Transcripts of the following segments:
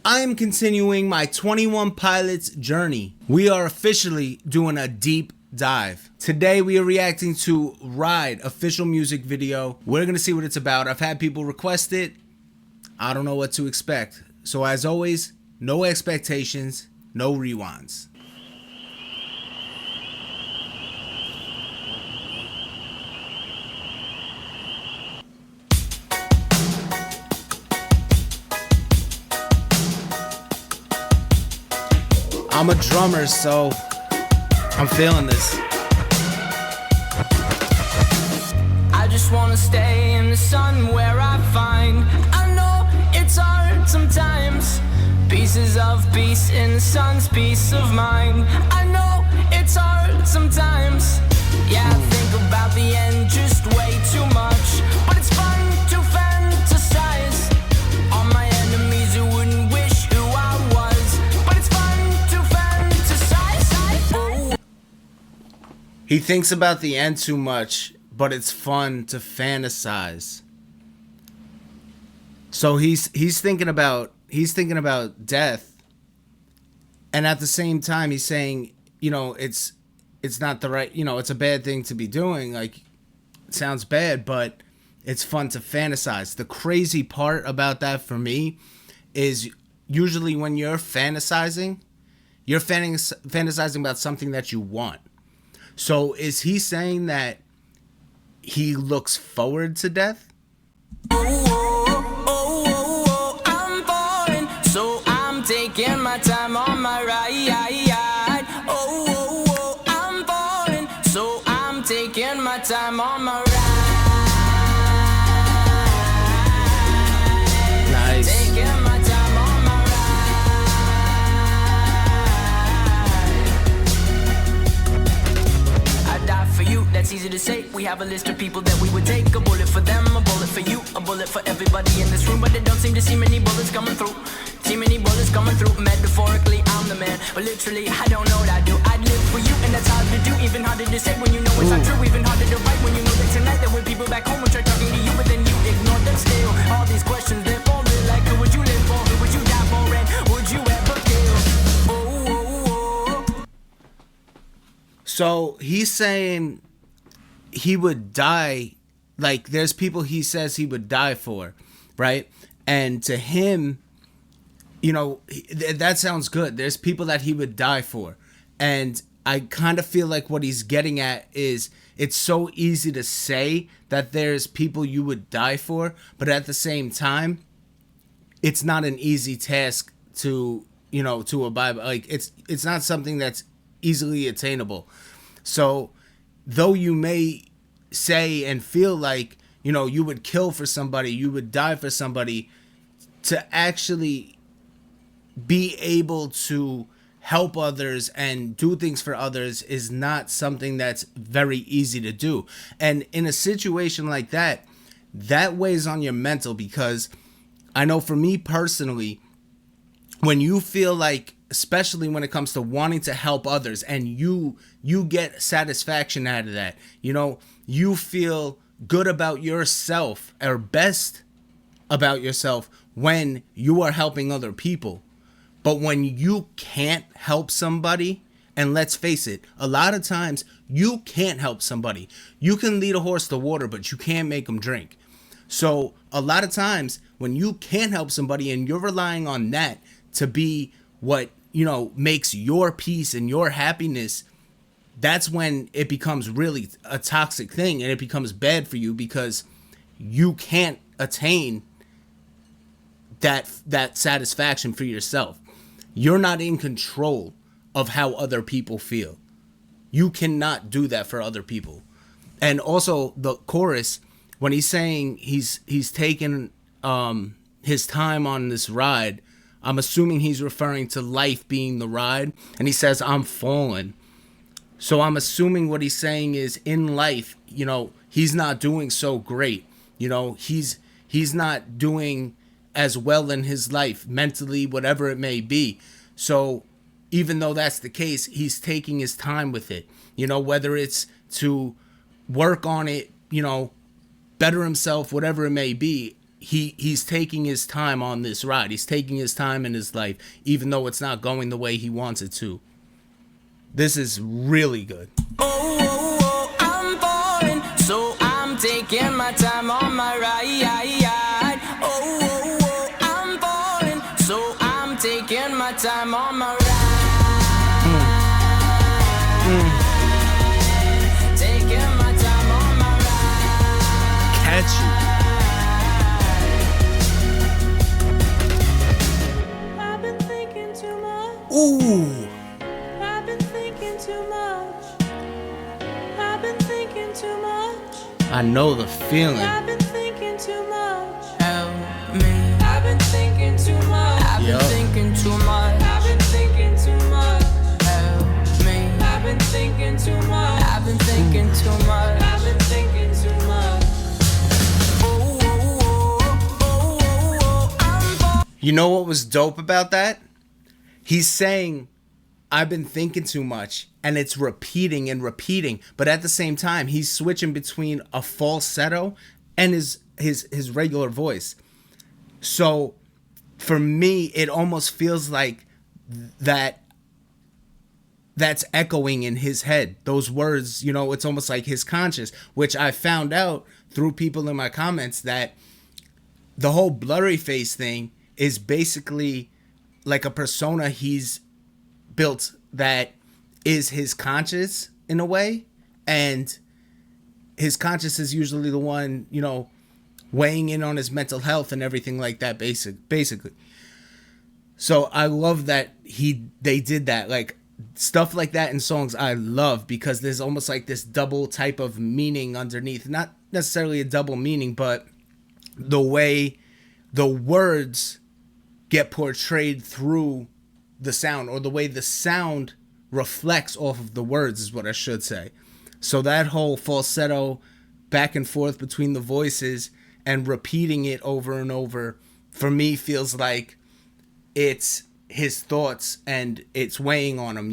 I am continuing my 21 Pilots journey. We are officially doing a deep dive. Today we are reacting to Ride official music video. We're gonna see what it's about. I've had people request it. I don't know what to expect. So as always, no expectations, no rewinds. I'm a drummer, so I'm feeling this. I just wanna stay in the sun where I find. I know it's hard sometimes. Pieces of peace in the sun's peace of mind. I know it's hard sometimes. Yeah, I think about the end just way too much. But it's fun to fantasize on my enemies who wouldn't wish who I was. But it's fun to fantasize. Oh. He thinks about the end too much, but it's fun to fantasize. So he's thinking about death, and at the same time he's saying, it's not the right, it's a bad thing to be doing. Like, it sounds bad, but it's fun to fantasize. The crazy part about that for me is usually when you're fantasizing about something that you want. So is he saying that he looks forward to death? I'm falling, so I'm taking my time on my ride. I'm falling, so I'm taking my time on my ride. Nice. Taking my time on my ride. I die for you, that's easy to say. We have a list of people that we would take. A bullet for them, a bullet for you, a bullet for everybody in this room. But they don't seem to see many bullets coming through. See many bullets coming through. Metaphorically, I'm the man, but literally, I don't know what I do. I'd live for you, and that's hard to do. Even harder to say when you know it's not true. Even harder to write when you know that tonight there were people back home who tried talking to you, but then you ignored them still. All these questions, they're falling like, who would you live for? Who would you die for? And would you ever kill? So he's saying he would die. Like, there's people he says he would die for, right? And to him, that sounds good. There's people that he would die for. And I kind of feel like what he's getting at is it's so easy to say that there's people you would die for, but at the same time, it's not an easy task to abide by. Like, it's not something that's easily attainable. So though you may say and feel like, you would kill for somebody, you would die for somebody, to actually be able to help others and do things for others is not something that's very easy to do. And in a situation like that, that weighs on your mental, because I know for me personally, when you feel like, especially when it comes to wanting to help others, and you get satisfaction out of that, you feel good about yourself, or best about yourself, when you are helping other people. But when you can't help somebody, and let's face it, a lot of times you can't help somebody. You can lead a horse to water, but you can't make them drink. So a lot of times when you can't help somebody and you're relying on that to be what, makes your peace and your happiness, that's when it becomes really a toxic thing, and it becomes bad for you, because you can't attain that satisfaction for yourself. You're not in control of how other people feel. You cannot do that for other people. And also the chorus, when he's saying he's taken his time on this ride, I'm assuming he's referring to life being the ride, and he says, I'm falling. So I'm assuming what he's saying is, in life, he's not doing so great. He's not doing as well in his life, mentally, whatever it may be. So even though that's the case, he's taking his time with it, whether it's to work on it, better himself, whatever it may be. he's taking his time on this ride. He's taking his time in his life, even though it's not going the way he wants it to. This is really good. Oh, oh, oh, I'm falling, so I'm taking my time on my ride. Oh, oh, oh, I'm falling, so I'm taking my time on my ride. Taking my time on my ride. Catchy. I've been thinking too much. Ooh. I've been thinking too much. I've been thinking too much. I know the feeling. I've been thinking too much. Help me. I've been thinking too much. I've been thinking too much. I've been thinking too much. Help me. I've been thinking too much. I've been thinking too much. I've been thinking too much. Oh, oh, oh, oh, oh, You know what was dope about that? He's saying, I've been thinking too much, and it's repeating and repeating, but at the same time he's switching between a falsetto and his regular voice. So for me it almost feels like that's echoing in his head, those words. It's almost like his conscious, which I found out through people in my comments, that the whole blurry face thing is basically like a persona he's built that is his conscious in a way, and his conscious is usually the one weighing in on his mental health and everything like that, basically. So I love that they did that. Like, stuff like that in songs I love, because there's almost like this double type of meaning underneath. Not necessarily a double meaning, but the way the words get portrayed through the sound, or the way the sound reflects off of the words, is what I should say. So that whole falsetto back and forth between the voices and repeating it over and over, for me, feels like it's his thoughts and it's weighing on him,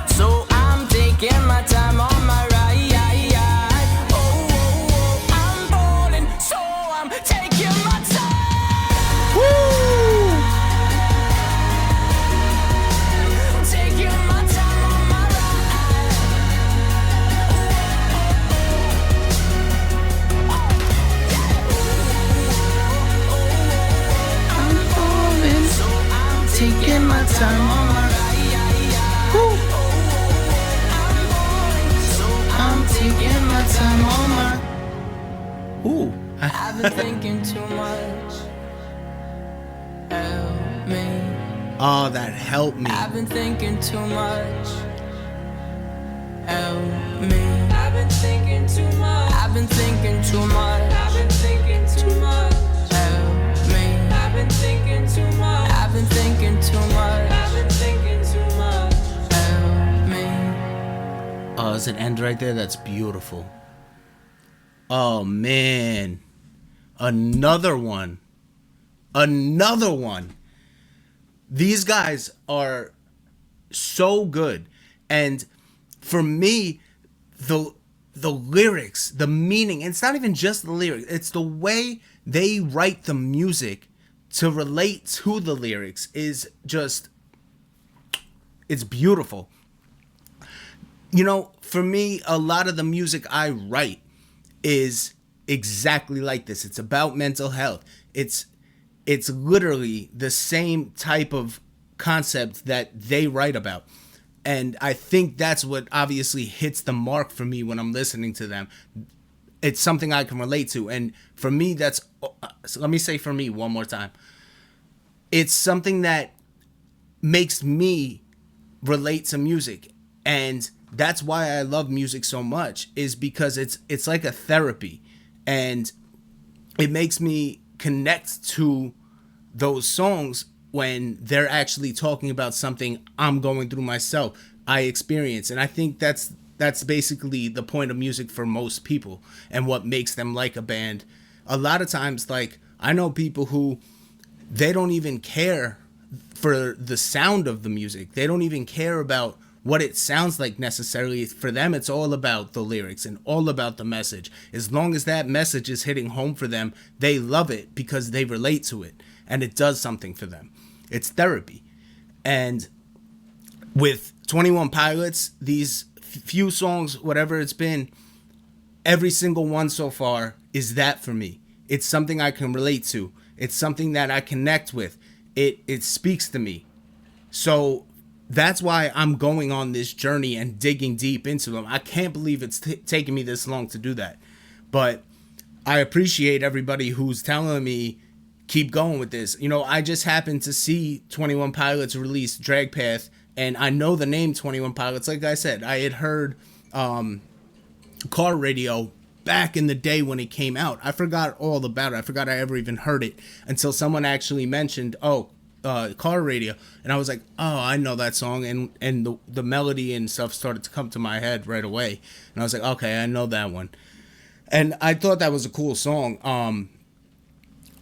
So I'm taking my time on my ride. Oh, oh, oh, I'm falling, so I'm taking my time. Woo! Taking my time on my ride. I'm falling, so I'm taking my time on my ride. Taking my time on my. Ooh. I've been thinking too much. Help me. Oh, that helped me. I've been thinking too much. Help me. I've been thinking too much. I've been thinking too much. I've been thinking too much. Help me. I've been thinking too much. I've been thinking too much. I've been thinking too much. Help me. Oh, there's an end right there. That's beautiful. Oh, man. Another one. These guys are so good. And for me, the lyrics, the meaning, and it's not even just the lyrics, it's the way they write the music to relate to the lyrics is just, it's beautiful. For me, a lot of the music I write is exactly like this. It's about mental health. It's literally the same type of concept that they write about. And I think that's what obviously hits the mark for me when I'm listening to them. It's something I can relate to. And for me, let me say for me one more time. It's something that makes me relate to music. And that's why I love music so much, is because it's like a therapy, and it makes me connect to those songs when they're actually talking about something I'm going through myself, I experience. And I think that's basically the point of music for most people, and what makes them like a band. A lot of times, like, I know people who, they don't even care for the sound of the music. They don't even care about what it sounds like necessarily. For them, it's all about the lyrics and all about the message. As long as that message is hitting home for them, they love it because they relate to it and it does something for them. It's therapy. And with 21 Pilots, these few songs, whatever it's been, every single one so far is that for me. It's something I can relate to. It's something that I connect with. It speaks to me. So that's why I'm going on this journey and digging deep into them. I can't believe it's taken me this long to do that. But I appreciate everybody who's telling me, keep going with this. You know, I just happened to see 21 Pilots release Drag Path, and I know the name 21 Pilots. Like I said, I had heard Car Radio back in the day when it came out. I forgot all about it. I forgot I ever even heard it until someone actually mentioned, Car Radio, and I was like, oh, I know that song, and the melody and stuff started to come to my head right away, and I was like, okay, I know that one. And I thought that was a cool song.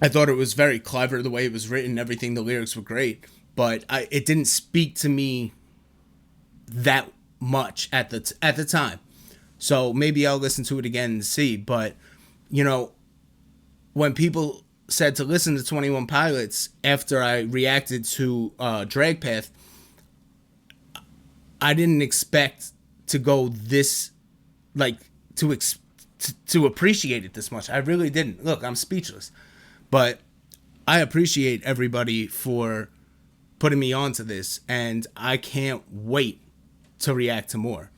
I thought it was very clever the way it was written, everything. The lyrics were great, but it didn't speak to me that much at the time. So maybe I'll listen to it again and see. But you know, when people said to listen to 21 Pilots after I reacted to Drag Path, I didn't expect to go this, like, to appreciate it this much. I really didn't. Look, I'm speechless. But I appreciate everybody for putting me onto this, and I can't wait to react to more.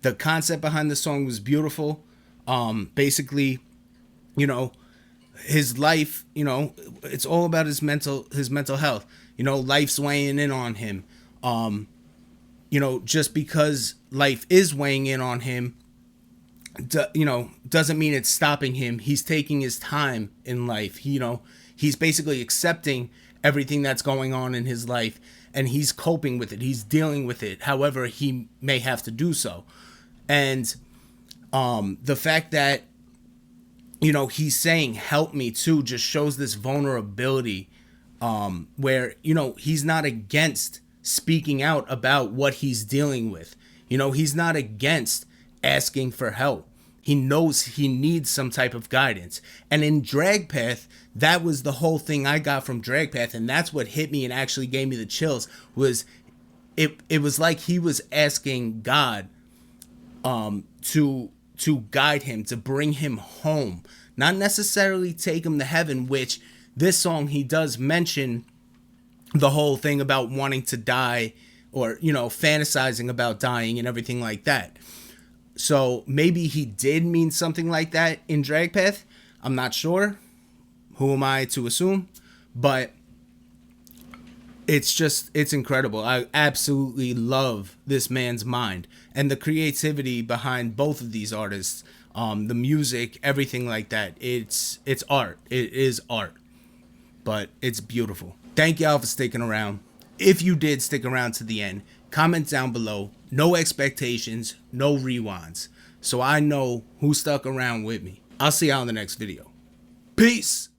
The concept behind the song was beautiful. Basically, you know, his life, you know, it's all about his mental health. You know, life's weighing in on him. You know, just because life is weighing in on him, you know, doesn't mean it's stopping him. He's taking his time in life. You know, he's basically accepting everything that's going on in his life, and he's coping with it. He's dealing with it however he may have to do so. And the fact that, you know, he's saying help me too just shows this vulnerability, where, you know, he's not against speaking out about what he's dealing with. You know, he's not against asking for help. He knows he needs some type of guidance. And in Drag Path, that was the whole thing I got from Drag Path, and that's what hit me and actually gave me the chills. Was it was like he was asking God to guide him, to bring him home, not necessarily take him to heaven, which this song he does mention the whole thing about wanting to die, or, you know, fantasizing about dying and everything like that. So maybe he did mean something like that in Drag Path. I'm not sure. Who am I to assume? But it's incredible. I absolutely love this man's mind and the creativity behind both of these artists. The music, everything like that. It's art. It is art. But it's beautiful. Thank y'all for sticking around. If you did stick around to the end, comment down below. No expectations, no rewinds. So I know who stuck around with me. I'll see y'all in the next video. Peace.